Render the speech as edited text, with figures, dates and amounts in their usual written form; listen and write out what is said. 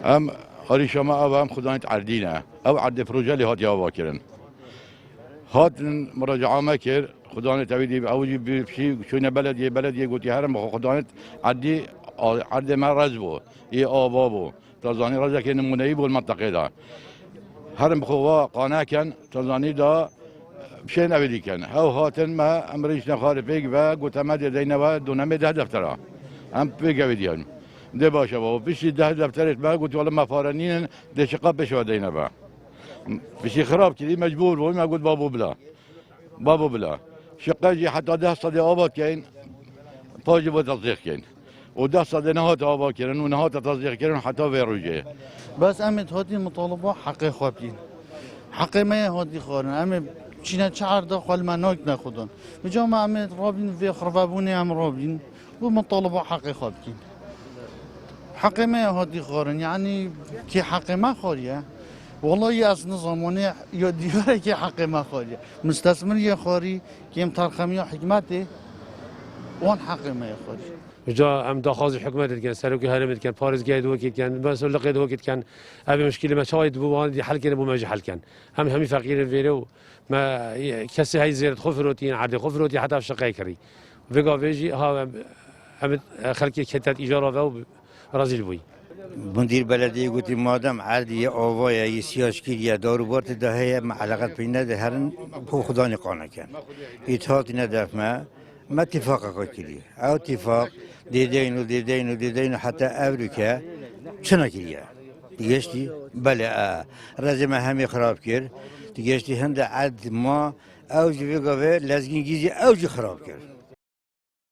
ام هاری شما او هم خدانت عردینه او عرد پروژه لی هات یا واکرن هات مراجعه مکر خدانت تویدی او جی بشی شونه بلدیه گوتی هرم خدانت عردی عرد من رزبو یه آبابو تازانی رزا که نمونهی بول منطقه دا هرم بخوا قانع کن تازانی دا بشي نبدي كان هاو هاتن ما امريش نخار فيك و قوتما دينا و دونما ده دفترا ام فيك بديان ده باشه و بشي ده دفترت ما قلت والله ما فارنين ده شقاب بشوا دينا با بشي خراب كذي مجبور و ما قلت بابو بلا شقاجي حتى ده صدي ابات كاين باجي بتصديق كاين وده صدي نهات ابات كاين ونهات تصديق كاين حتى في رجيه بس امت هادي مطالبه حق خوابين حق ما هادي خارن امت چینه چهار داخل مناک نخودن به جا محمد رابین و خرابونی هم رابین و مطالبه حق خواب کن حق ما هادی خارن یعنی که حق ما خاریه والله از نظامونه یا دیواره که حق ما خاریه مستثمر یه خاری که ام ترخمی حکمته اون حق ما خاری جا ام داخل حکومت کن سرکی هرمت کن پارس گید وقت کن مسئول قید وقت کن ابی مشکل ما شاید بوان دی حل کنه بو ماجی حل کن همی فقیر ویرو ما کسی های زیرت خوف روتین عادی خوف روتی حتی شقای کری وگا ویجی ها هم خلقی کتت ایجار و رازیل بوی مدیر بلدیه گویی مادام عادی آوای سیاسیه دارو بارت دهه معلقت بینه ده هرن خودانی قانع کن اتحادی ندف ما اتفاق کردی او اتفاق دیدین حتی امریکا چنا کریه دیگهشتی بله رزم همی خراب کرد دیگهشتی هند عد ما اوج ویگاوه لازگین گیزی اوج خراب کرد